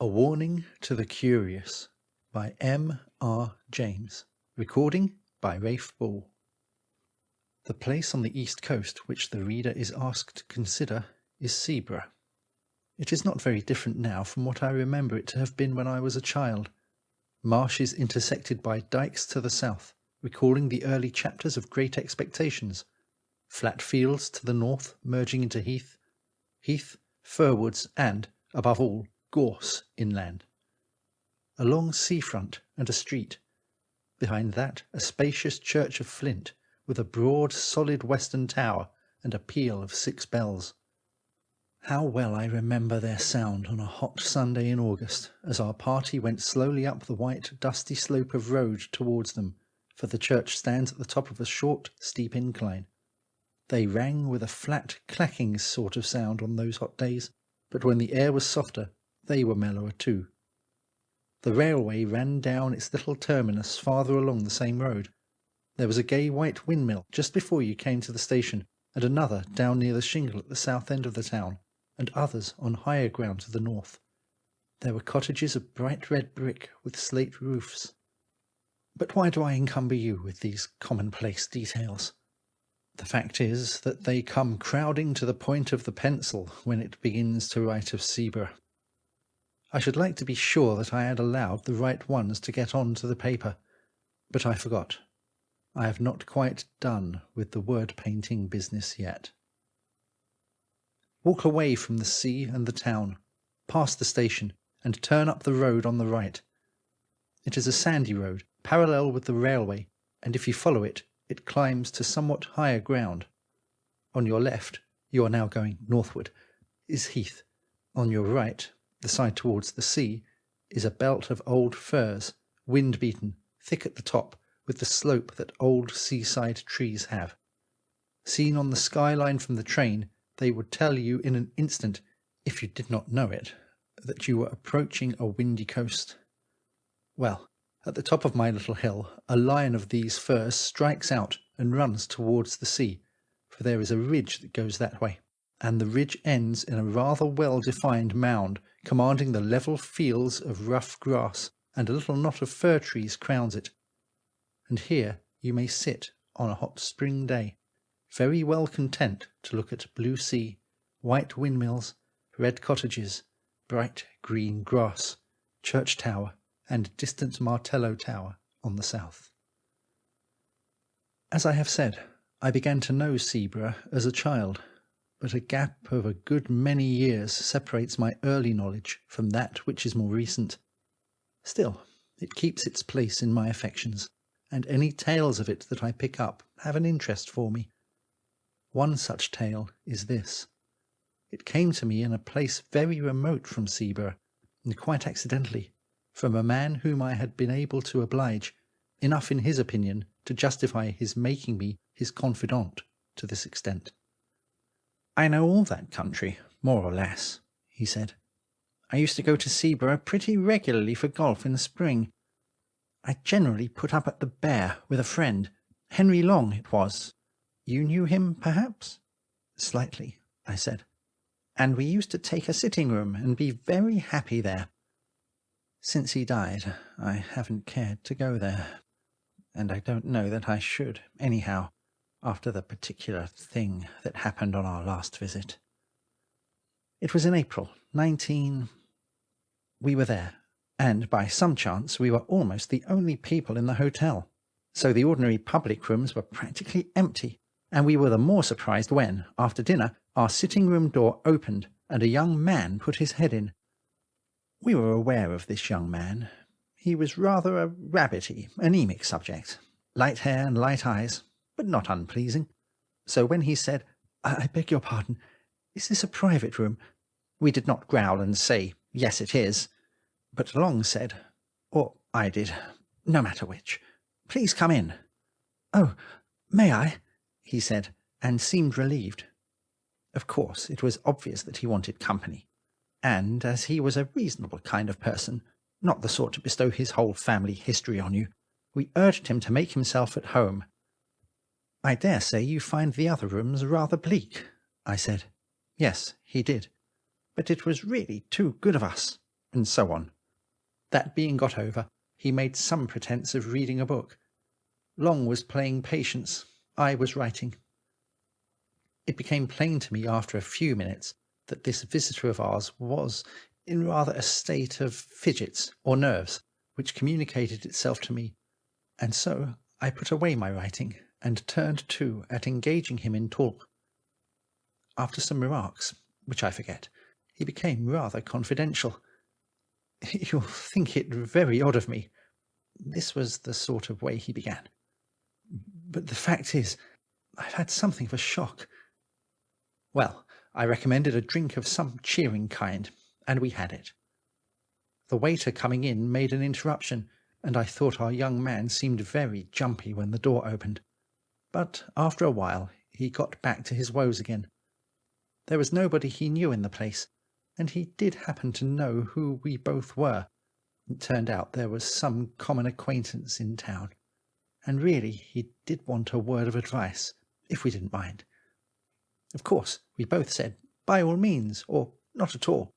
A Warning to the Curious by M. R. James. Recording by Rafe Ball. The place on the east coast which the reader is asked to consider is Seaburgh. It is not very different now from what I remember it to have been when I was a child. Marshes intersected by dykes to the south, recalling the early chapters of Great Expectations. Flat fields to the north merging into heath, firwoods and, above all, gorse inland. A long seafront and a street. Behind that a spacious church of flint, with a broad solid western tower and a peal of 6 bells. How well I remember their sound on a hot Sunday in August, as our party went slowly up the white dusty slope of road towards them, for the church stands at the top of a short steep incline. They rang with a flat clacking sort of sound on those hot days, but when the air was softer they were mellower too. The railway ran down its little terminus farther along the same road. There was a gay white windmill just before you came to the station, and another down near the shingle at the south end of the town, and others on higher ground to the north. There were cottages of bright red brick with slate roofs. But why do I encumber you with these commonplace details? The fact is that they come crowding to the point of the pencil when it begins to write of Seaburgh. I should like to be sure that I had allowed the right ones to get on to the paper, but I forgot. I have not quite done with the word-painting business yet. Walk away from the sea and the town, past the station, and turn up the road on the right. It is a sandy road, parallel with the railway, and if you follow it, it climbs to somewhat higher ground. On your left, you are now going northward, is heath. On your right, the side towards the sea, is a belt of old firs, wind-beaten, thick at the top, with the slope that old seaside trees have. Seen on the skyline from the train, they would tell you in an instant, if you did not know it, that you were approaching a windy coast. Well, at the top of my little hill, a line of these firs strikes out and runs towards the sea, for there is a ridge that goes that way, and the ridge ends in a rather well-defined mound, commanding the level fields of rough grass, and a little knot of fir trees crowns it. And here you may sit on a hot spring day, very well content to look at blue sea, white windmills, red cottages, bright green grass, church tower, and distant Martello Tower on the south. As I have said, I began to know Seaburgh as a child, but a gap of a good many years separates my early knowledge from that which is more recent. Still, it keeps its place in my affections, and any tales of it that I pick up have an interest for me. One such tale is this. It came to me in a place very remote from Seaburgh, and quite accidentally, from a man whom I had been able to oblige, enough in his opinion to justify his making me his confidant to this extent. "I know all that country, more or less," he said. "I used to go to Seaburgh pretty regularly for golf in the spring. I generally put up at the Bear with a friend. Henry Long it was. You knew him, perhaps?" "Slightly," I said. "And we used to take a sitting-room and be very happy there. Since he died, I haven't cared to go there, and I don't know that I should, anyhow, after the particular thing that happened on our last visit. It was in April, 19... We were there, and by some chance we were almost the only people in the hotel, so the ordinary public rooms were practically empty, and we were the more surprised when, after dinner, our sitting-room door opened and a young man put his head in. We were aware of this young man. He was rather a rabbity, anemic subject, light hair and light eyes, but not unpleasing. So when he said, "I beg your pardon, is this a private room?" we did not growl and say, "Yes, it is," but Long said, or I did, no matter which, "Please come in." "Oh, may I?" he said, and seemed relieved. Of course, it was obvious that he wanted company, and as he was a reasonable kind of person, not the sort to bestow his whole family history on you, we urged him to make himself at home. "I dare say you find the other rooms rather bleak," I said. Yes, he did. But it was really too good of us. and so on. That being got over, he made some pretence of reading a book. Long was playing patience, I was writing. It became plain to me after a few minutes that this visitor of ours was in rather a state of fidgets or nerves, which communicated itself to me, and so I put away my writing and turned to at engaging him in talk. After some remarks, which I forget, he became rather confidential. You'll think it very odd of me. This was the sort of way he began. But the fact is, I've had something of a shock. Well, I recommended a drink of some cheering kind, and we had it. The waiter coming in made an interruption, and I thought our young man seemed very jumpy when the door opened. But after a while he got back to his woes again. There was nobody he knew in the place, and he did happen to know who we both were. It turned out there was some common acquaintance in town, and really he did want a word of advice, if we didn't mind. Of course, we both said, by all means, or not at all,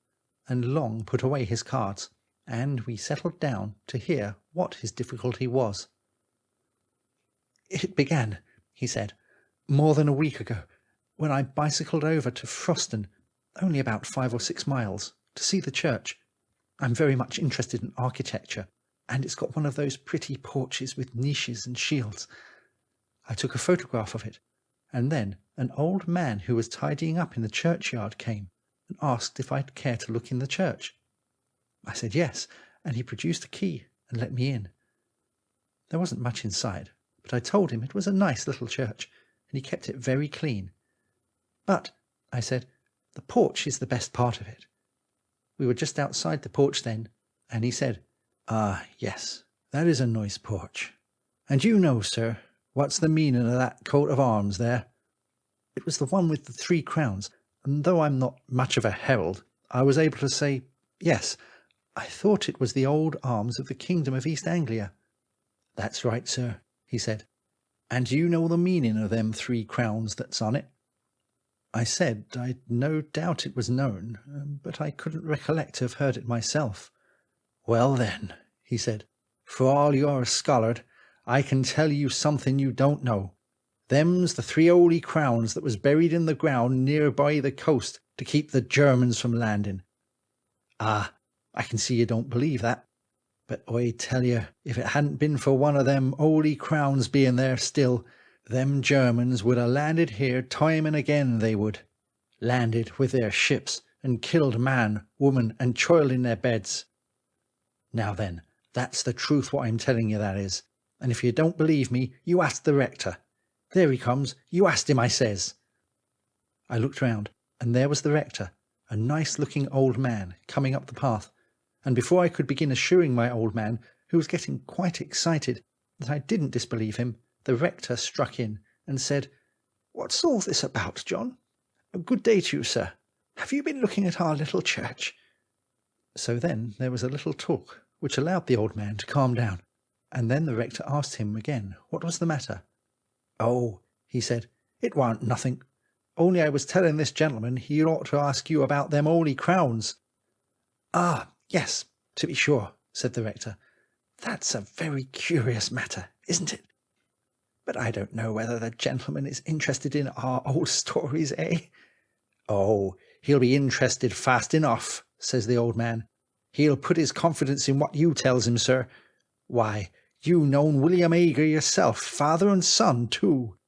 and Long put away his cards, and we settled down to hear what his difficulty was. It began, he said, more than a week ago, when I bicycled over to Froston, only about 5 or 6 miles, to see the church. I'm very much interested in architecture, and it's got one of those pretty porches with niches and shields. I took a photograph of it, and then an old man who was tidying up in the churchyard came and asked if I'd care to look in the church. I said yes, and he produced a key and let me in. There wasn't much inside, but I told him it was a nice little church, and he kept it very clean. But, I said, the porch is the best part of it. We were just outside the porch then, and he said, "Ah, yes, that is a nice porch. And you know, sir, what's the meaning of that coat of arms there?" It was the one with the 3 crowns, and though I'm not much of a herald, I was able to say, yes, I thought it was the old arms of the kingdom of East Anglia. "That's right, sir," he said. "And you know the meaning of them 3 crowns that's on it?" I said I'd no doubt it was known, but I couldn't recollect to have heard it myself. "Well then," he said, "for all you're a scholard, I can tell you something you don't know. Them's the 3 holy crowns that was buried in the ground near by the coast to keep the Germans from landing. Ah, I can see you don't believe that. But I tell you, if it hadn't been for one of them holy crowns being there still, them Germans would have landed here time and again, they would. Landed with their ships and killed man, woman and child in their beds. Now then, that's the truth what I'm telling you, that is. And if you don't believe me, you ask the rector. There he comes, you asked him, I says." I looked round, and there was the rector, a nice-looking old man, coming up the path, and before I could begin assuring my old man, who was getting quite excited, that I didn't disbelieve him, the rector struck in and said, "What's all this about, John? Good day to you, sir. Have you been looking at our little church?" So then there was a little talk, which allowed the old man to calm down, and then the rector asked him again what was the matter. "Oh," he said, "it warn't nothing. Only I was telling this gentleman he'd ought to ask you about them holy crowns." "Ah, yes, to be sure," said the rector. "That's a very curious matter, isn't it? But I don't know whether the gentleman is interested in our old stories, eh?" "Oh, he'll be interested fast enough," says the old man. "He'll put his confidence in what you tells him, sir. Why, you known William Ager yourself, father and son too."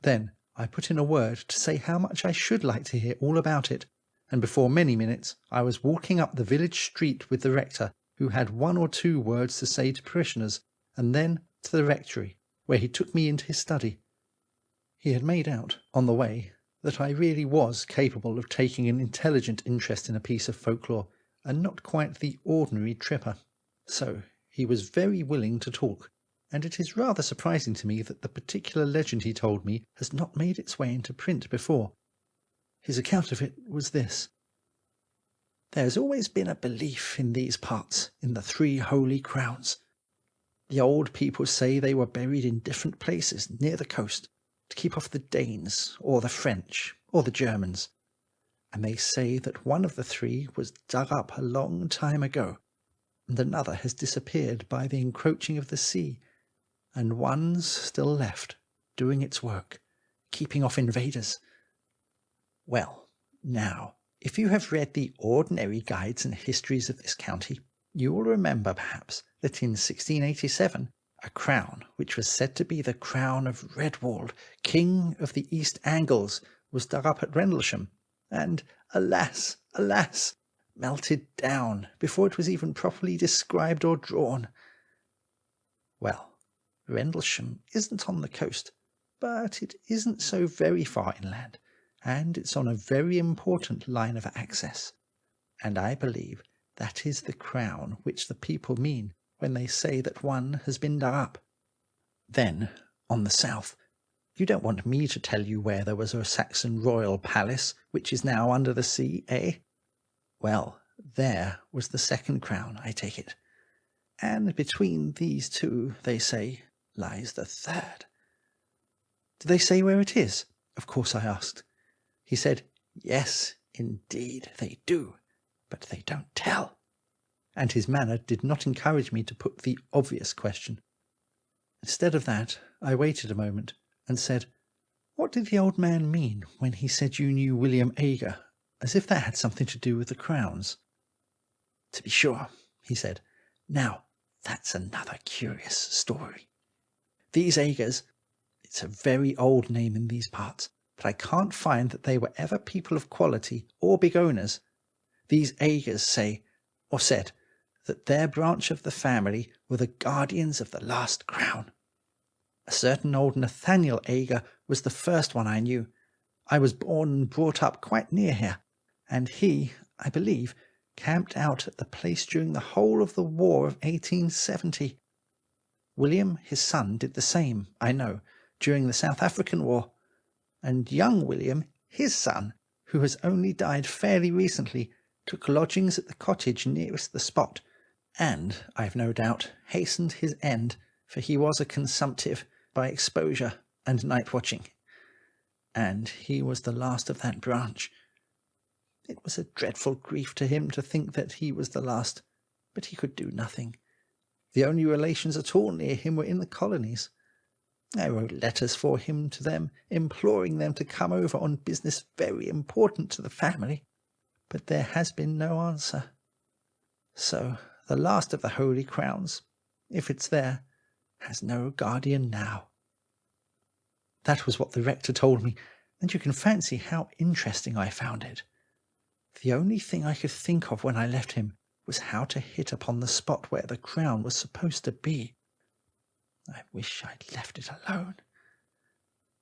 Then I put in a word to say how much I should like to hear all about it, and before many minutes I was walking up the village street with the rector, who had 1 or 2 words to say to parishioners, and then to the rectory, where he took me into his study. He had made out, on the way, that I really was capable of taking an intelligent interest in a piece of folklore, and not quite the ordinary tripper. So he was very willing to talk, and it is rather surprising to me that the particular legend he told me has not made its way into print before. His account of it was this. "There's always been a belief in these parts in the 3 holy crowns. The old people say they were buried in different places near the coast to keep off the Danes or the French or the Germans. and they say that one of the three was dug up a long time ago, and another has disappeared by the encroaching of the sea, and one's still left, doing its work, keeping off invaders. Well, now, if you have read the ordinary guides and histories of this county, you will remember perhaps that in 1687 a crown, which was said to be the crown of Redwald, King of the East Angles, was dug up at Rendlesham, and alas, alas, melted down before it was even properly described or drawn. Well, Rendlesham isn't on the coast, but it isn't so very far inland, and it's on a very important line of access, and I believe that is the crown which the people mean when they say that one has been dug up. Then, on the south, you don't want me to tell you where there was a Saxon royal palace, which is now under the sea, eh? Well, there was the second crown, I take it. And between these two, they say, lies the third. Do they say where it is? Of course I asked. He said, yes, indeed they do, but they don't tell. And his manner did not encourage me to put the obvious question. Instead of that, I waited a moment and said, what did the old man mean when he said you knew William Ager, as if that had something to do with the crowns? To be sure, he said. Now, that's another curious story. These Agers, it's a very old name in these parts, but I can't find that they were ever people of quality or big owners. These Agers say, or said, that their branch of the family were the guardians of the last crown. A certain old Nathaniel Ager was the first one I knew. I was born and brought up quite near here, and he, I believe, camped out at the place during the whole of the war of 1870. William, his son, did the same, I know, during the South African War, and young William, his son, who has only died fairly recently, took lodgings at the cottage nearest the spot, and, I've no doubt, hastened his end, for he was a consumptive by exposure and night watching. And he was the last of that branch. It was a dreadful grief to him to think that he was the last, but he could do nothing. The only relations at all near him were in the colonies. I wrote letters for him to them, imploring them to come over on business very important to the family, but there has been no answer. So the last of the holy crowns, if it's there, has no guardian now. That was what the rector told me, and you can fancy how interesting I found it. The only thing I could think of when I left him was how to hit upon the spot where the crown was supposed to be. I wish I'd left it alone.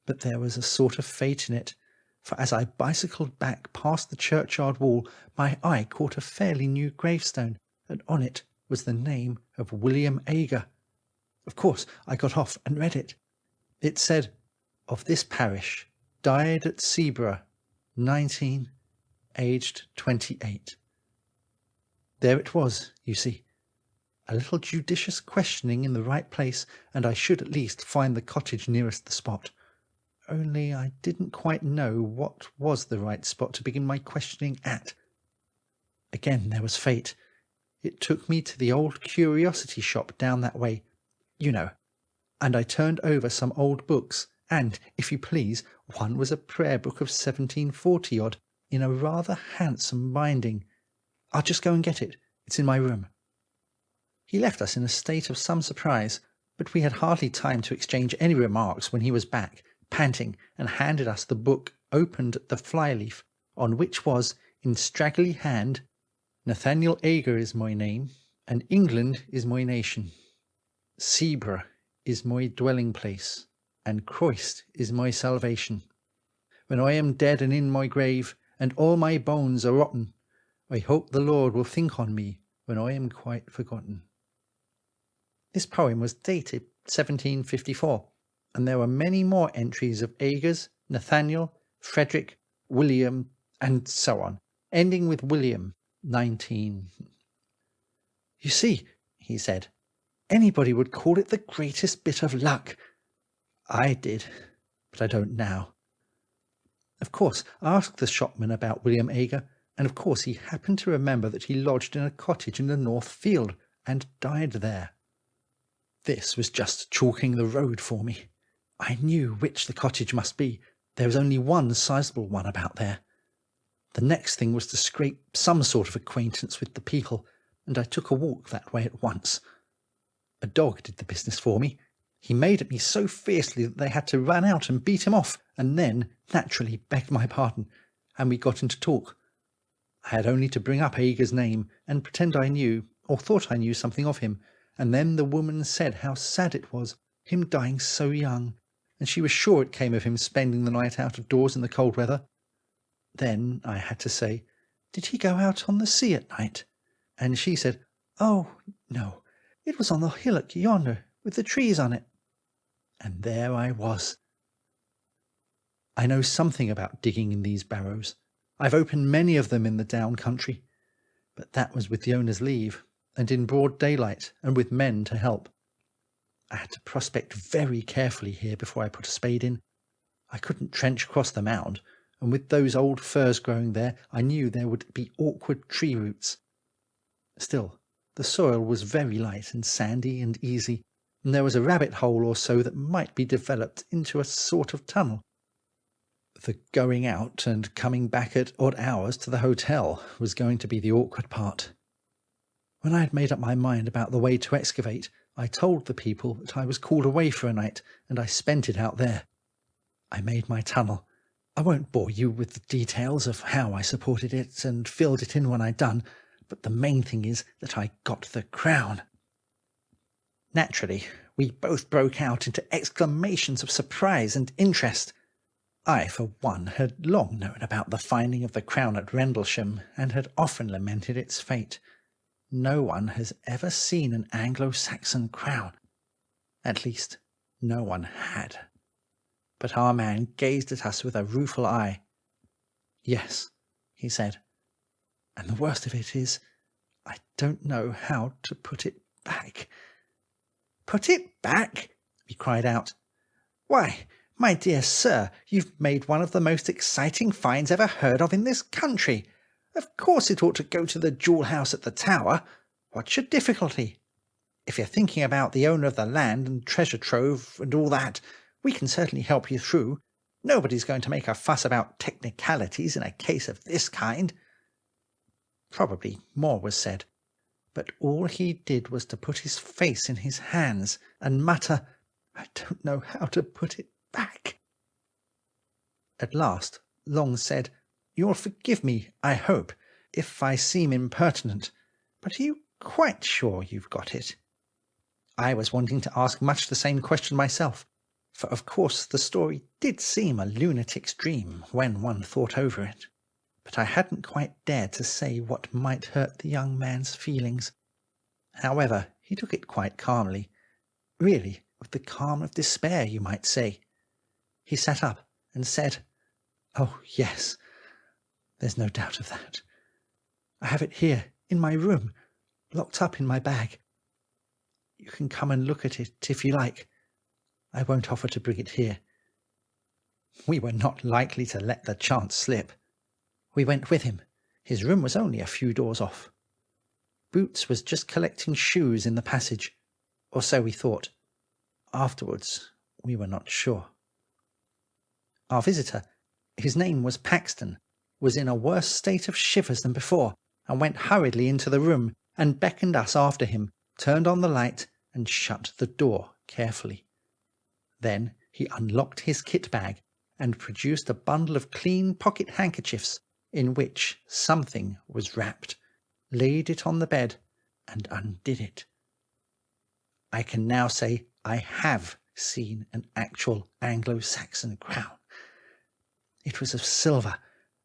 But there was a sort of fate in it, for as I bicycled back past the churchyard wall, my eye caught a fairly new gravestone, and on it was the name of William Ager. Of course, I got off and read it. It said, of this parish, died at Seaborough, 19, aged 28. There it was, you see. A little judicious questioning in the right place, and I should at least find the cottage nearest the spot. Only I didn't quite know what was the right spot to begin my questioning at. Again there was fate. It took me to the old curiosity shop down that way, you know, and I turned over some old books, and, if you please, one was a prayer book of 1740-odd, in a rather handsome binding. I'll just go and get it. It's in my room. He left us in a state of some surprise, but we had hardly time to exchange any remarks when he was back, panting, and handed us the book opened at the fly-leaf, on which was, in straggly hand, Nathaniel Ager is my name, and England is my nation. Seaborough is my dwelling place, and Christ is my salvation. When I am dead and in my grave, and all my bones are rotten, I hope the Lord will think on me when I am quite forgotten. This poem was dated 1754, and there were many more entries of Agers, Nathaniel, Frederick, William, and so on, ending with William, 19. You see, he said, anybody would call it the greatest bit of luck. I did, but I don't now. Of course, I asked the shopman about William Agar, and of course he happened to remember that he lodged in a cottage in the North Field, and died there. This was just chalking the road for me. I knew which the cottage must be. There was only one sizable one about there. The next thing was to scrape some sort of acquaintance with the people, and I took a walk that way at once. A dog did the business for me. He made at me so fiercely that they had to run out and beat him off, and then, naturally, begged my pardon, and we got into talk. I had only to bring up Agar's name, and pretend I knew, or thought I knew something of him, and then the woman said how sad it was, him dying so young, and she was sure it came of him spending the night out of doors in the cold weather. Then I had to say, did he go out on the sea at night? And she said, oh, no, it was on the hillock yonder, with the trees on it. And there I was. I know something about digging in these barrows. I've opened many of them in the down country, but that was with the owner's leave, and in broad daylight, and with men to help. I had to prospect very carefully here before I put a spade in. I couldn't trench across the mound, and with those old firs growing there, I knew there would be awkward tree roots. Still, the soil was very light and sandy and easy, and there was a rabbit hole or so that might be developed into a sort of tunnel. The going out and coming back at odd hours to the hotel was going to be the awkward part. When I had made up my mind about the way to excavate, I told the people that I was called away for a night, and I spent it out there. I made my tunnel. I won't bore you with the details of how I supported it and filled it in when I'd done, but the main thing is that I got the crown. Naturally, we both broke out into exclamations of surprise and interest. I, for one, had long known about the finding of the crown at Rendlesham, and had often lamented its fate. No one has ever seen an Anglo-Saxon crown. At least, no one had. But our man gazed at us with a rueful eye. Yes, he said, and the worst of it is, I don't know how to put it back. Put it back? We cried out. Why, my dear sir, you've made one of the most exciting finds ever heard of in this country. Of course it ought to go to the jewel house at the Tower. What's your difficulty? If you're thinking about the owner of the land and treasure trove and all that, we can certainly help you through. Nobody's going to make a fuss about technicalities in a case of this kind. Probably more was said, but all he did was to put his face in his hands and mutter, I don't know how to put it back. At last, Long said, You'll forgive me, I hope, if I seem impertinent, but are you quite sure you've got it? I was wanting to ask much the same question myself, for of course the story did seem a lunatic's dream when one thought over it, but I hadn't quite dared to say what might hurt the young man's feelings. However, he took it quite calmly, really with the calm of despair, you might say. He sat up and said, Oh, yes, there's no doubt of that. I have it here, in my room, locked up in my bag. You can come and look at it if you like. I won't offer to bring it here. We were not likely to let the chance slip. We went with him. His room was only a few doors off. Boots was just collecting shoes in the passage, or so we thought. Afterwards, we were not sure. Our visitor, his name was Paxton, was in a worse state of shivers than before, and went hurriedly into the room, and beckoned us after him, turned on the light, and shut the door carefully. Then he unlocked his kit bag, and produced a bundle of clean pocket handkerchiefs, in which something was wrapped, laid it on the bed, and undid it. I can now say I have seen an actual Anglo-Saxon crown. It was of silver,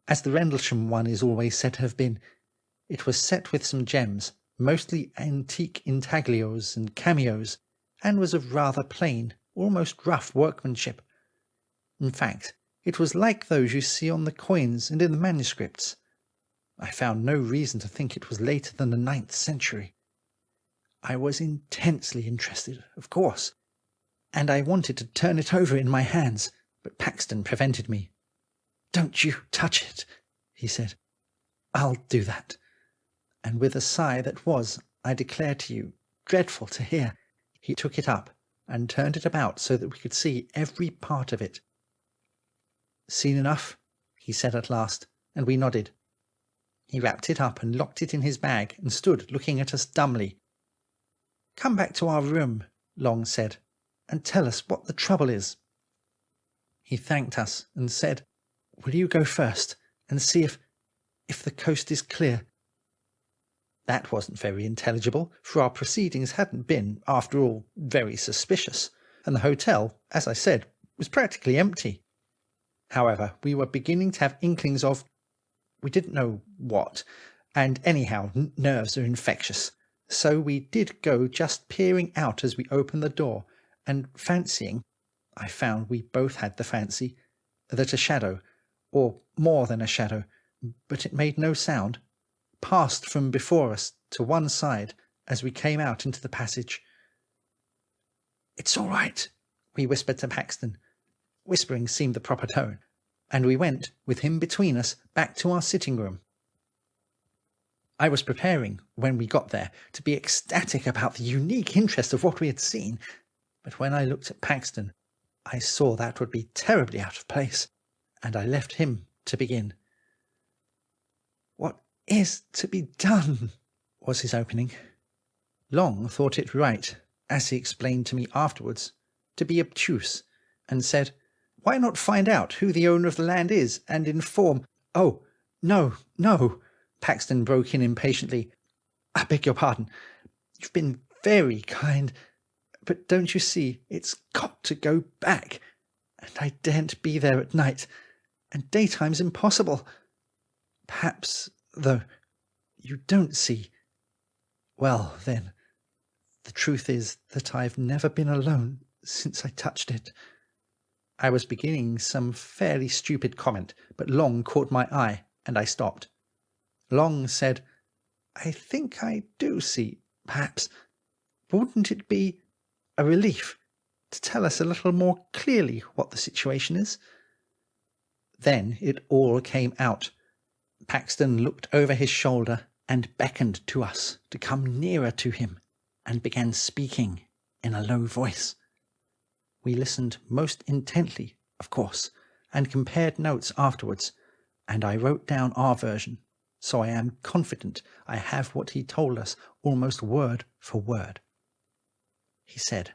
as the Rendlesham one is always said to have been. It was set with some gems, mostly antique intaglios and cameos, and was of rather plain, almost rough workmanship. In fact, it was like those you see on the coins and in the manuscripts. I found no reason to think it was later than the 9th century. I was intensely interested, of course, and I wanted to turn it over in my hands, but Paxton prevented me. "Don't you touch it," he said. "I'll do that." And with a sigh that was, I declare to you, dreadful to hear, he took it up and turned it about so that we could see every part of it. "Seen enough?" he said at last, and we nodded. He wrapped it up and locked it in his bag and stood looking at us dumbly. "Come back to our room," Long said, "and tell us what the trouble is." He thanked us and said, "Will you go first and see if the coast is clear?" That wasn't very intelligible, for our proceedings hadn't been, after all, very suspicious, and the hotel, as I said, was practically empty. However, we were beginning to have inklings of, we didn't know what, and anyhow, nerves are infectious. So we did go just peering out as we opened the door, and fancying, I found we both had the fancy, that a shadow, or more than a shadow, but it made no sound, passed from before us to one side as we came out into the passage. "It's all right," we whispered to Paxton. Whispering seemed the proper tone, and we went, with him between us, back to our sitting room. I was preparing, when we got there, to be ecstatic about the unique interest of what we had seen, but when I looked at Paxton, I saw that would be terribly out of place, and I left him to begin. "What is to be done?" was his opening. Long thought it right, as he explained to me afterwards, to be obtuse, and said, "Why not find out who the owner of the land is, and inform—" "Oh, no, no," Paxton broke in impatiently. "I beg your pardon. You've been very kind, but don't you see, it's got to go back, and I daren't be there at night, and daytime's impossible. Perhaps, though, you don't see. Well, then, the truth is that I've never been alone since I touched it." I was beginning some fairly stupid comment, but Long caught my eye, and I stopped. Long said, "I think I do see, perhaps. Wouldn't it be a relief to tell us a little more clearly what the situation is?" Then it all came out. Paxton looked over his shoulder and beckoned to us to come nearer to him, and began speaking in a low voice. We listened most intently, of course, and compared notes afterwards, and I wrote down our version, so I am confident I have what he told us almost word for word. He said,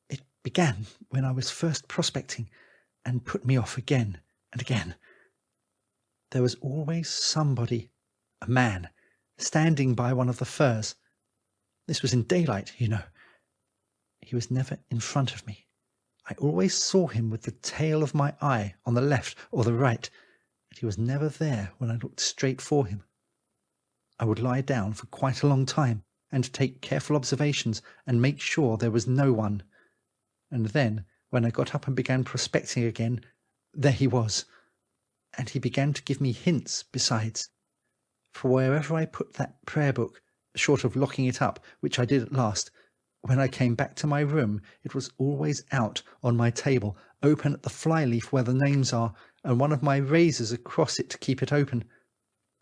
"It began when I was first prospecting, and put me off again and again. There was always somebody, a man, standing by one of the firs. This was in daylight, you know. He was never in front of me. I always saw him with the tail of my eye on the left or the right, but he was never there when I looked straight for him. I would lie down for quite a long time and take careful observations and make sure there was no one. And then, when I got up and began prospecting again, there he was. And he began to give me hints besides. For wherever I put that prayer book, short of locking it up, which I did at last, when I came back to my room, it was always out on my table, open at the fly-leaf where the names are, and one of my razors across it to keep it open.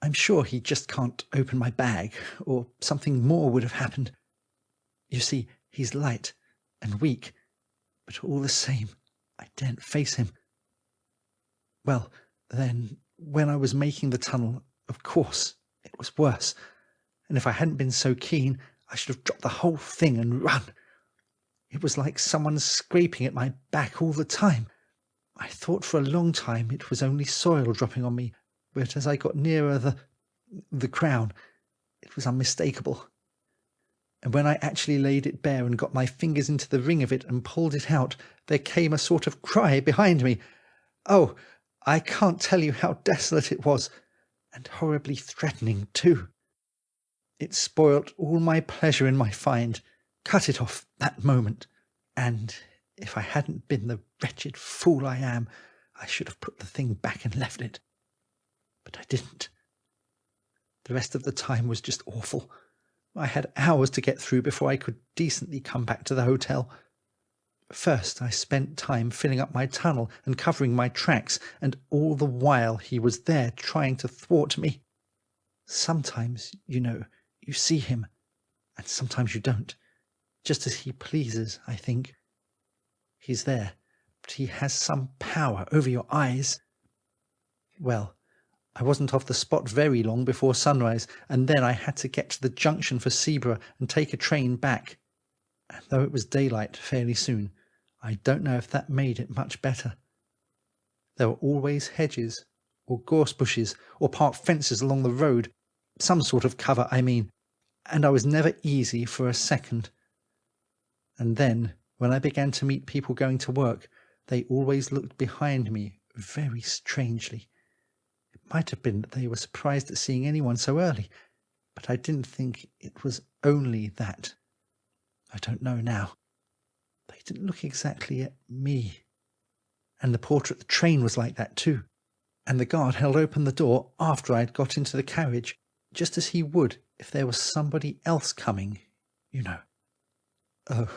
I'm sure he just can't open my bag, or something more would have happened. You see, he's light and weak, but all the same, I daren't face him. Well, then, when I was making the tunnel, of course, it was worse, and if I hadn't been so keen, I should have dropped the whole thing and run. It was like someone scraping at my back all the time. I thought for a long time it was only soil dropping on me, but as I got nearer the crown, it was unmistakable. And when I actually laid it bare and got my fingers into the ring of it and pulled it out, there came a sort of cry behind me. Oh, I can't tell you how desolate it was, and horribly threatening too. It spoilt all my pleasure in my find, cut it off that moment, and if I hadn't been the wretched fool I am, I should have put the thing back and left it. But I didn't. The rest of the time was just awful. I had hours to get through before I could decently come back to the hotel. First I spent time filling up my tunnel and covering my tracks, and all the while he was there trying to thwart me. Sometimes, you see him, and sometimes you don't. Just as he pleases, I think. He's there, but he has some power over your eyes. Well, I wasn't off the spot very long before sunrise, and then I had to get to the junction for Seaborough and take a train back. And though it was daylight fairly soon, I don't know if that made it much better. There were always hedges, or gorse bushes, or park fences along the road, some sort of cover, I mean, and I was never easy for a second. And then, when I began to meet people going to work, they always looked behind me very strangely. It might have been that they were surprised at seeing anyone so early, but I didn't think it was only that. I don't know now. They didn't look exactly at me. And the porter at the train was like that too. And the guard held open the door after I had got into the carriage, just as he would if there was somebody else coming, Oh,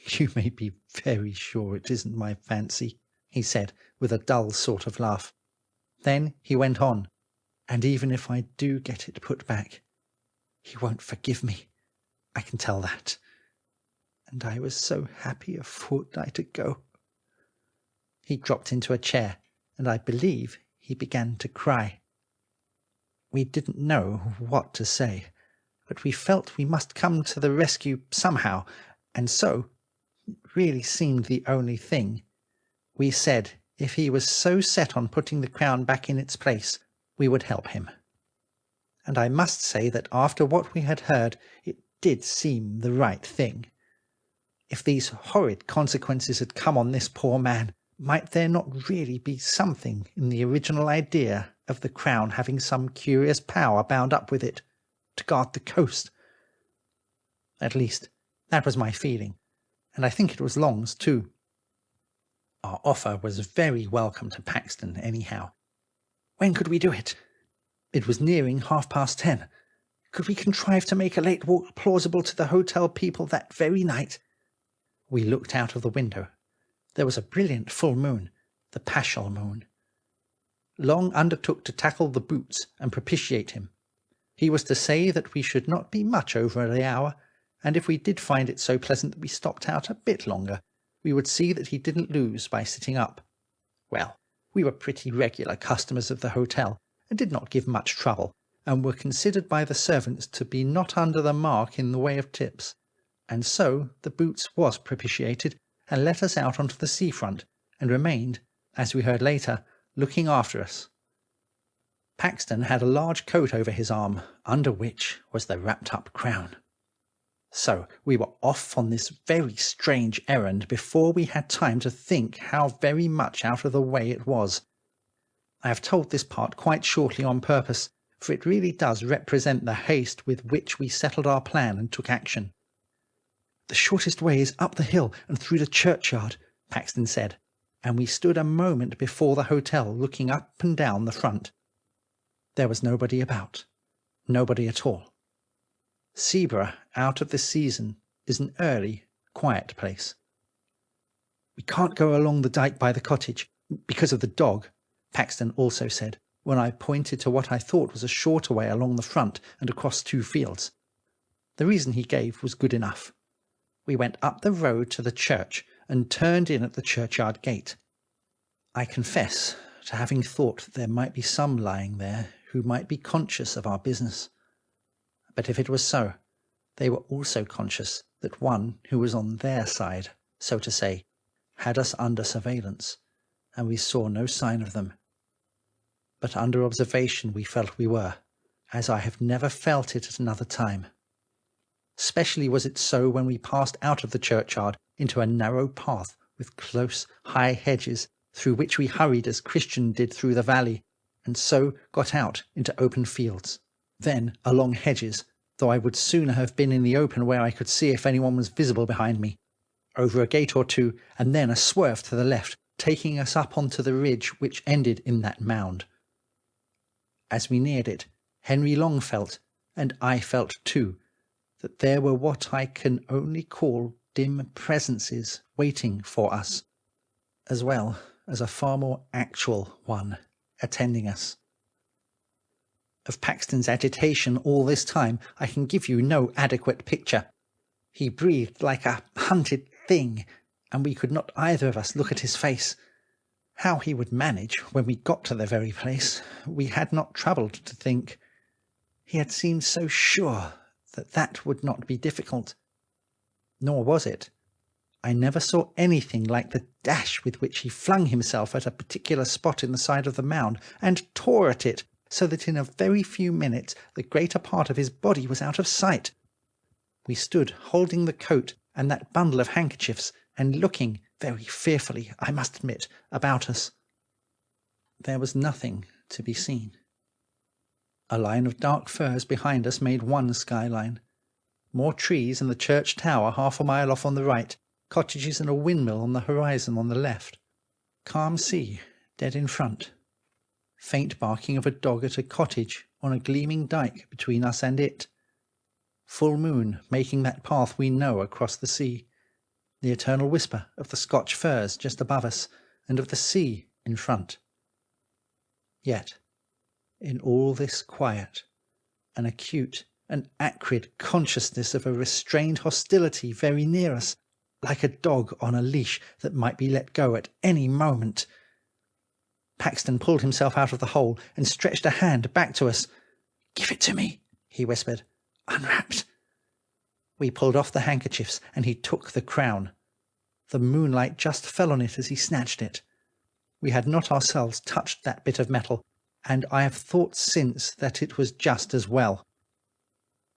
you may be very sure it isn't my fancy, he said with a dull sort of laugh. Then he went on, and even if I do get it put back, he won't forgive me. I can tell that. And I was so happy a fortnight ago. He dropped into a chair, and I believe he began to cry. We didn't know what to say, but we felt we must come to the rescue somehow, and so, it really seemed the only thing. We said if he was so set on putting the crown back in its place, we would help him. And I must say that after what we had heard, it did seem the right thing. If these horrid consequences had come on this poor man, might there not really be something in the original idea of the crown having some curious power bound up with it to guard the coast? At least, that was my feeling, and I think it was Long's too. Our offer was very welcome to Paxton anyhow. When could we do it? It was nearing 10:30. Could we contrive to make a late walk plausible to the hotel people that very night? We looked out of the window. There was a brilliant full moon, the Paschal moon. Long undertook to tackle the boots and propitiate him. He was to say that we should not be much over the hour, and if we did find it so pleasant that we stopped out a bit longer, we would see that he didn't lose by sitting up. Well, we were pretty regular customers of the hotel, and did not give much trouble, and were considered by the servants to be not under the mark in the way of tips, and so the boots was propitiated, and let us out onto the seafront, and remained, as we heard later, looking after us. Paxton had a large coat over his arm, under which was the wrapped-up crown. So we were off on this very strange errand before we had time to think how very much out of the way it was. I have told this part quite shortly on purpose, for it really does represent the haste with which we settled our plan and took action. "The shortest way is up the hill and through the churchyard," Paxton said, and we stood a moment before the hotel looking up and down the front. There was nobody about, nobody at all. Seaborough, out of the season, is an early, quiet place. "We can't go along the dyke by the cottage, because of the dog," Paxton also said, when I pointed to what I thought was a shorter way along the front and across 2 fields. The reason he gave was good enough. We went up the road to the church and turned in at the churchyard gate. I confess to having thought that there might be some lying there who might be conscious of our business. But if it was so, they were also conscious that one who was on their side, so to say, had us under surveillance, and we saw no sign of them. But under observation we felt we were, as I have never felt it at another time. Specially was it so when we passed out of the churchyard into a narrow path with close, high hedges, through which we hurried as Christian did through the valley, and so got out into open fields. Then along hedges, though I would sooner have been in the open where I could see if anyone was visible behind me. Over a gate or two, and then a swerve to the left, taking us up onto the ridge which ended in that mound. As we neared it, Henry Long felt, and I felt too, that there were what I can only call dim presences waiting for us, as well as a far more actual one attending us. Of Paxton's agitation all this time I can give you no adequate picture. He breathed like a hunted thing, and we could not either of us look at his face. How he would manage when we got to the very place, we had not troubled to think. He had seemed so sure that that would not be difficult. Nor was it. I never saw anything like the dash with which he flung himself at a particular spot in the side of the mound, and tore at it, so that in a very few minutes the greater part of his body was out of sight. We stood holding the coat and that bundle of handkerchiefs, and looking, very fearfully, I must admit, about us. There was nothing to be seen. A line of dark firs behind us made one skyline. More trees and the church tower half a mile off on the right, cottages and a windmill on the horizon on the left. Calm sea, dead in front. Faint barking of a dog at a cottage on a gleaming dyke between us and it. Full moon making that path we know across the sea. The eternal whisper of the Scotch firs just above us, and of the sea in front. Yet, in all this quiet, an acute and acrid consciousness of a restrained hostility very near us, like a dog on a leash that might be let go at any moment. Paxton pulled himself out of the hole and stretched a hand back to us. "Give it to me," he whispered. "Unwrapped." We pulled off the handkerchiefs, and he took the crown. The moonlight just fell on it as he snatched it. We had not ourselves touched that bit of metal, and I have thought since that it was just as well.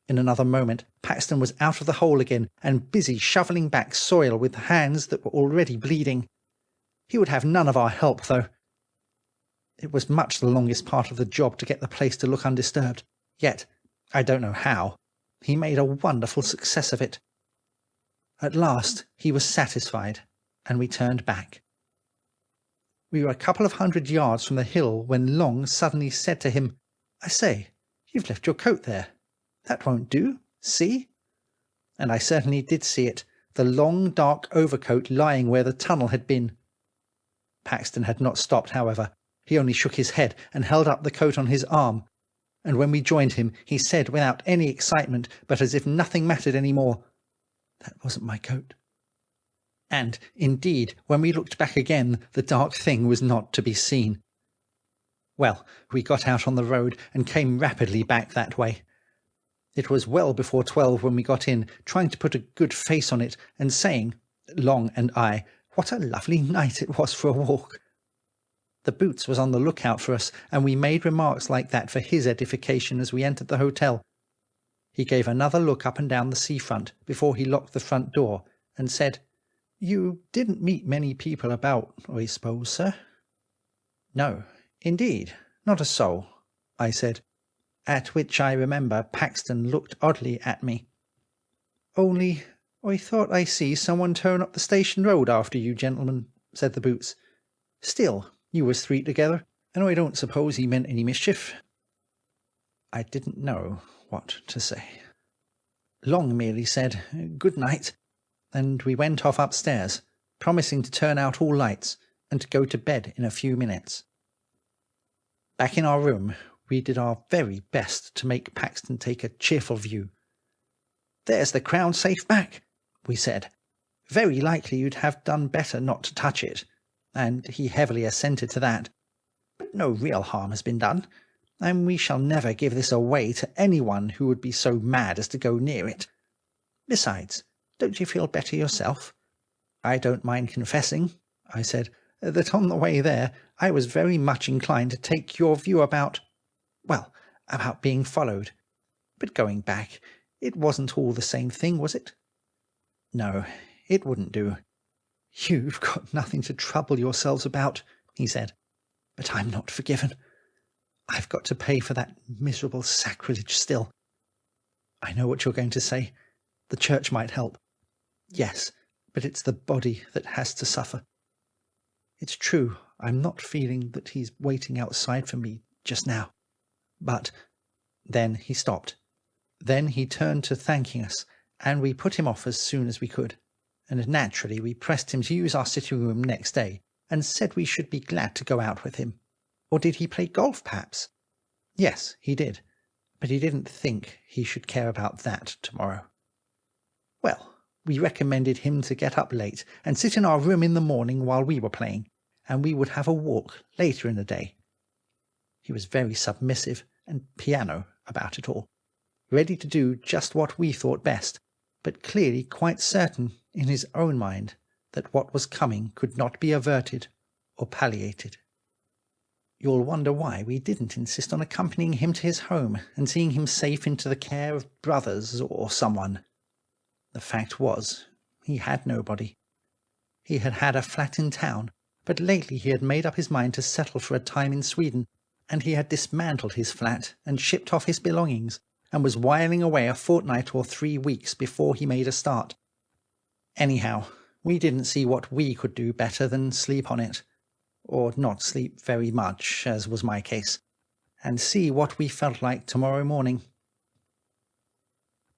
In another moment Paxton was out of the hole again, and busy shovelling back soil with hands that were already bleeding. He would have none of our help, though. It was much the longest part of the job to get the place to look undisturbed, yet, I don't know how, he made a wonderful success of it. At last he was satisfied, and we turned back. We were a couple of 100 yards from the hill when Long suddenly said to him, "I say, you've left your coat there. That won't do. See?" And I certainly did see it, the long dark overcoat lying where the tunnel had been. Paxton had not stopped, however. He only shook his head and held up the coat on his arm, and when we joined him he said without any excitement, but as if nothing mattered any more, "That wasn't my coat." And, indeed, when we looked back again, the dark thing was not to be seen. Well, we got out on the road and came rapidly back that way. It was well before 12 when we got in, trying to put a good face on it, and saying, Long and I, what a lovely night it was for a walk. The Boots was on the lookout for us, and we made remarks like that for his edification as we entered the hotel. He gave another look up and down the seafront before he locked the front door, and said, "You didn't meet many people about, I suppose, sir?" "No, indeed, not a soul," I said, at which I remember Paxton looked oddly at me. "Only I thought I see someone turn up the station road after you gentlemen," said the Boots. "Still, you was 3 together, and I don't suppose he meant any mischief." I didn't know what to say. Long merely said, "Good night," and we went off upstairs, promising to turn out all lights and to go to bed in a few minutes. Back in our room, we did our very best to make Paxton take a cheerful view. "There's the crown safe back," we said. "Very likely you'd have done better not to touch it," and he heavily assented to that. "But no real harm has been done, and we shall never give this away to anyone who would be so mad as to go near it. Besides, don't you feel better yourself? I don't mind confessing," I said, "that on the way there I was very much inclined to take your view about being followed. But going back, it wasn't all the same thing, was it?" "No, it wouldn't do." "You've got nothing to trouble yourselves about," he said, "but I'm not forgiven. I've got to pay for that miserable sacrilege still. I know what you're going to say. The church might help. Yes, but it's the body that has to suffer. It's true, I'm not feeling that he's waiting outside for me just now. But—" Then he stopped. Then he turned to thanking us, and we put him off as soon as we could. and naturally we pressed him to use our sitting room next day, and said we should be glad to go out with him. Or did he play golf, perhaps? Yes, he did, but he didn't think he should care about that tomorrow. Well, we recommended him to get up late and sit in our room in the morning while we were playing, and we would have a walk later in the day. He was very submissive and piano about it all, ready to do just what we thought best, but clearly quite certain in his own mind that what was coming could not be averted or palliated. You'll wonder why we didn't insist on accompanying him to his home and seeing him safe into the care of brothers or someone. The fact was, he had nobody. He had had a flat in town, but lately he had made up his mind to settle for a time in Sweden, and he had dismantled his flat and shipped off his belongings, and was whiling away a fortnight or 3 weeks before he made a start. Anyhow, we didn't see what we could do better than sleep on it, or not sleep very much, as was my case, and see what we felt like tomorrow morning.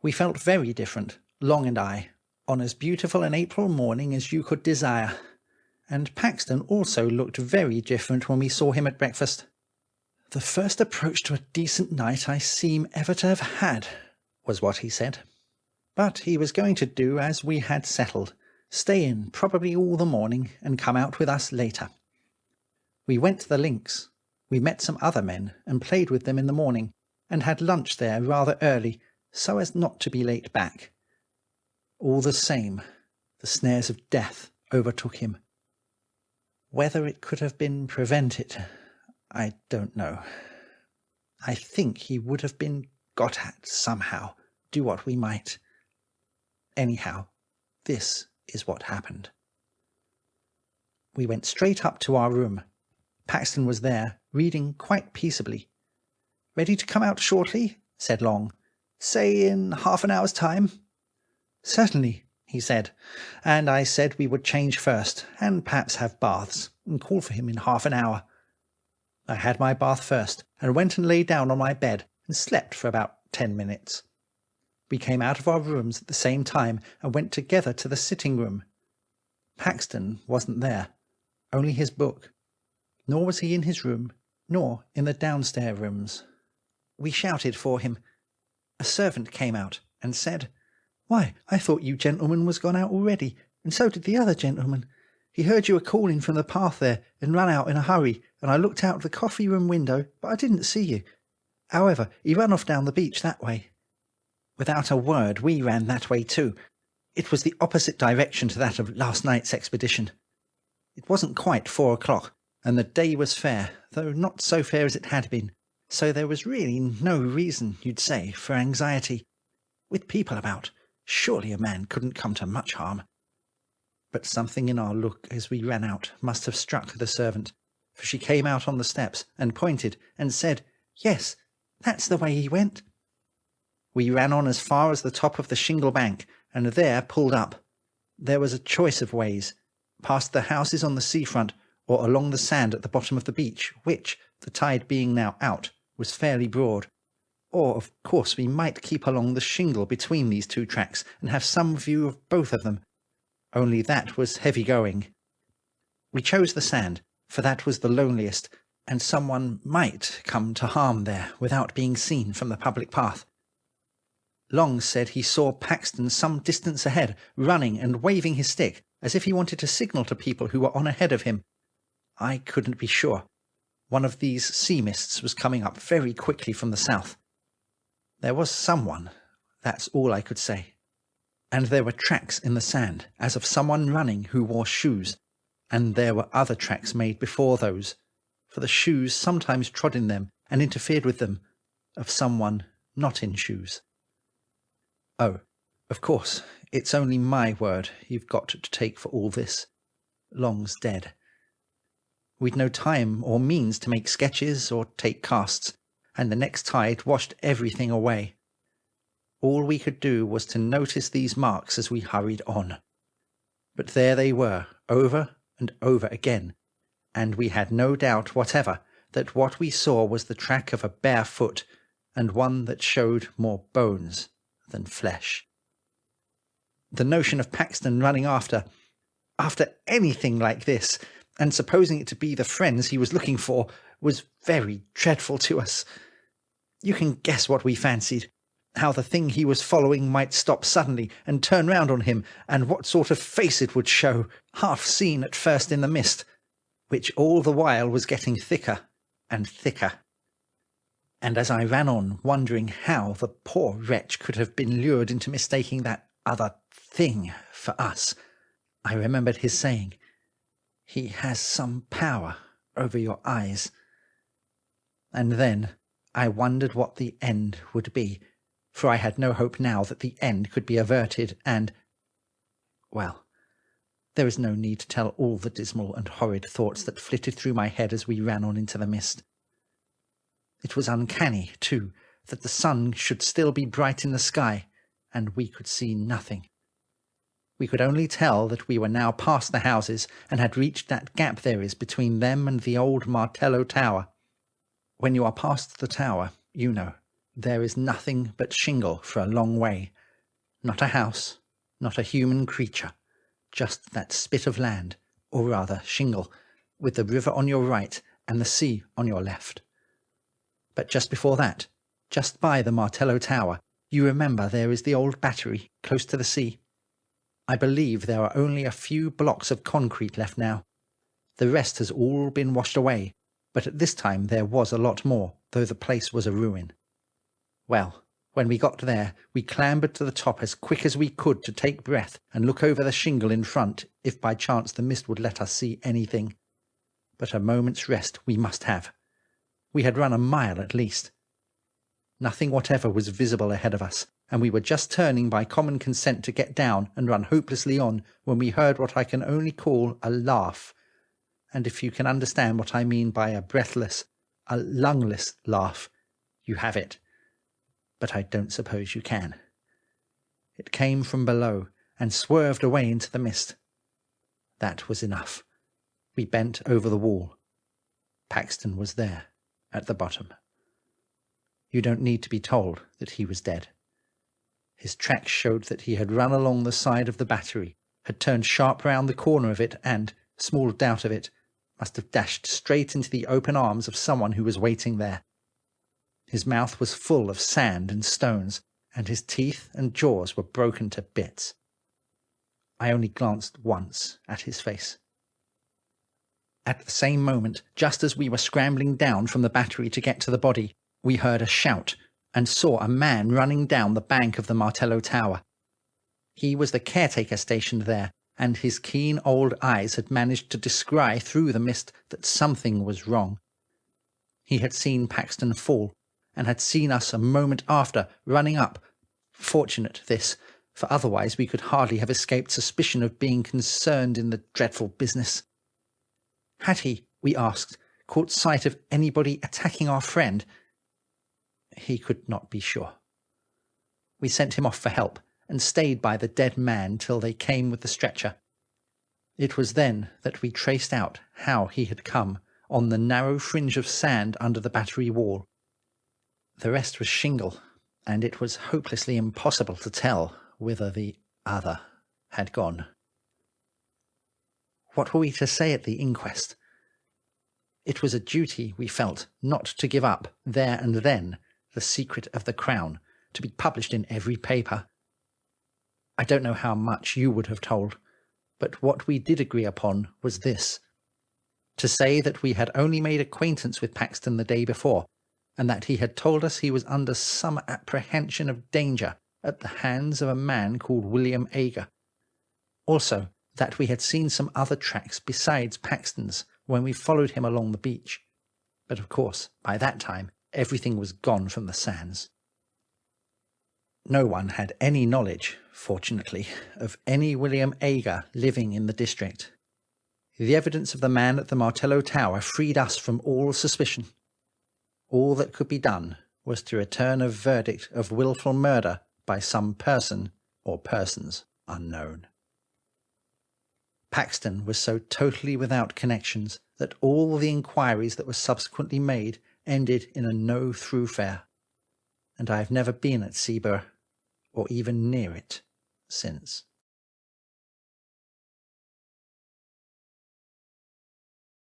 We felt very different, Long and I, on as beautiful an April morning as you could desire, and Paxton also looked very different when we saw him at breakfast. "The first approach to a decent night I seem ever to have had," was what he said. But he was going to do as we had settled, stay in probably all the morning and come out with us later. We went to the links. We met some other men and played with them in the morning, and had lunch there rather early, so as not to be late back. All the same, the snares of death overtook him. Whether it could have been prevented, I don't know. I think he would have been got at somehow, do what we might. Anyhow, this is what happened. We went straight up to our room. Paxton was there, reading quite peaceably. "Ready to come out shortly?" said Long. "Say in half an hour's time?" "Certainly," he said, and I said we would change first, and perhaps have baths, and call for him in half an hour. I had my bath first, and went and lay down on my bed, and slept for about 10 minutes. We came out of our rooms at the same time, and went together to the sitting room. Paxton wasn't there, only his book. Nor was he in his room, nor in the downstairs rooms. We shouted for him. A servant came out and said, "Why, I thought you gentlemen was gone out already, and so did the other gentleman. He heard you a calling from the path there, and run out in a hurry, and I looked out of the coffee-room window, but I didn't see you. However, he ran off down the beach that way." Without a word, we ran that way too. It was the opposite direction to that of last night's expedition. It wasn't quite 4 o'clock, and the day was fair, though not so fair as it had been, so there was really no reason, you'd say, for anxiety. With people about, surely a man couldn't come to much harm. But something in our look as we ran out must have struck the servant, for she came out on the steps and pointed and said, "Yes, that's the way he went." We ran on as far as the top of the shingle bank, and there pulled up. There was a choice of ways, past the houses on the seafront, or along the sand at the bottom of the beach, which, the tide being now out, was fairly broad. Or, of course, we might keep along the shingle between these two tracks, and have some view of both of them. Only that was heavy going. We chose the sand, for that was the loneliest, and someone might come to harm there without being seen from the public path. Long said he saw Paxton some distance ahead, running and waving his stick, as if he wanted to signal to people who were on ahead of him. I couldn't be sure. One of these sea mists was coming up very quickly from the south. There was someone, that's all I could say. And there were tracks in the sand, as of someone running who wore shoes, and there were other tracks made before those, for the shoes sometimes trod in them and interfered with them, of someone not in shoes. Oh, of course, it's only my word you've got to take for all this. Long's dead. We'd no time or means to make sketches or take casts, and the next tide washed everything away. All we could do was to notice these marks as we hurried on. But there they were, over and over again, and we had no doubt whatever that what we saw was the track of a bare foot, and one that showed more bones than flesh. The notion of Paxton running after anything like this, and supposing it to be the friends he was looking for, was very dreadful to us. You can guess what we fancied. How the thing he was following might stop suddenly and turn round on him, and what sort of face it would show, half seen at first in the mist, which all the while was getting thicker and thicker. And as I ran on, wondering how the poor wretch could have been lured into mistaking that other thing for us, I remembered his saying, "He has some power over your eyes." And then I wondered what the end would be, for I had no hope now that the end could be averted, and, well, there is no need to tell all the dismal and horrid thoughts that flitted through my head as we ran on into the mist. It was uncanny, too, that the sun should still be bright in the sky, and we could see nothing. We could only tell that we were now past the houses and had reached that gap there is between them and the old Martello Tower. When you are past the tower, you know, there is nothing but shingle for a long way. Not a house, not a human creature, just that spit of land, or rather shingle, with the river on your right and the sea on your left. But just before that, just by the Martello Tower, you remember there is the old battery close to the sea. I believe there are only a few blocks of concrete left now. The rest has all been washed away, but at this time there was a lot more, though the place was a ruin. Well, when we got there, we clambered to the top as quick as we could to take breath and look over the shingle in front, if by chance the mist would let us see anything. But a moment's rest we must have. We had run a mile at least. Nothing whatever was visible ahead of us, and we were just turning by common consent to get down and run hopelessly on when we heard what I can only call a laugh. And if you can understand what I mean by a breathless, a lungless laugh, you have it. But I don't suppose you can. It came from below and swerved away into the mist. That was enough. We bent over the wall. Paxton was there, at the bottom. You don't need to be told that he was dead. His tracks showed that he had run along the side of the battery, had turned sharp round the corner of it, and, small doubt of it, must have dashed straight into the open arms of someone who was waiting there. His mouth was full of sand and stones, and his teeth and jaws were broken to bits. I only glanced once at his face. At the same moment, just as we were scrambling down from the battery to get to the body, we heard a shout and saw a man running down the bank of the Martello Tower. He was the caretaker stationed there, and his keen old eyes had managed to descry through the mist that something was wrong. He had seen Paxton fall, and had seen us a moment after running up. Fortunate this, for otherwise we could hardly have escaped suspicion of being concerned in the dreadful business. Had he, we asked, caught sight of anybody attacking our friend? He could not be sure. We sent him off for help, and stayed by the dead man till they came with the stretcher. It was then that we traced out how he had come on the narrow fringe of sand under the battery wall. The rest was shingle, and it was hopelessly impossible to tell whither the other had gone. What were we to say at the inquest? It was a duty, we felt, not to give up, there and then, the secret of the Crown, to be published in every paper. I don't know how much you would have told, but what we did agree upon was this: to say that we had only made acquaintance with Paxton the day before, and that he had told us he was under some apprehension of danger at the hands of a man called William Ager. Also, that we had seen some other tracks besides Paxton's when we followed him along the beach. But of course, by that time, everything was gone from the sands. No one had any knowledge, fortunately, of any William Ager living in the district. The evidence of the man at the Martello Tower freed us from all suspicion. All that could be done was to return a verdict of wilful murder by some person or persons unknown. Paxton was so totally without connections that all the inquiries that were subsequently made ended in a no thoroughfare, and I have never been at Seaburgh, or even near it, since.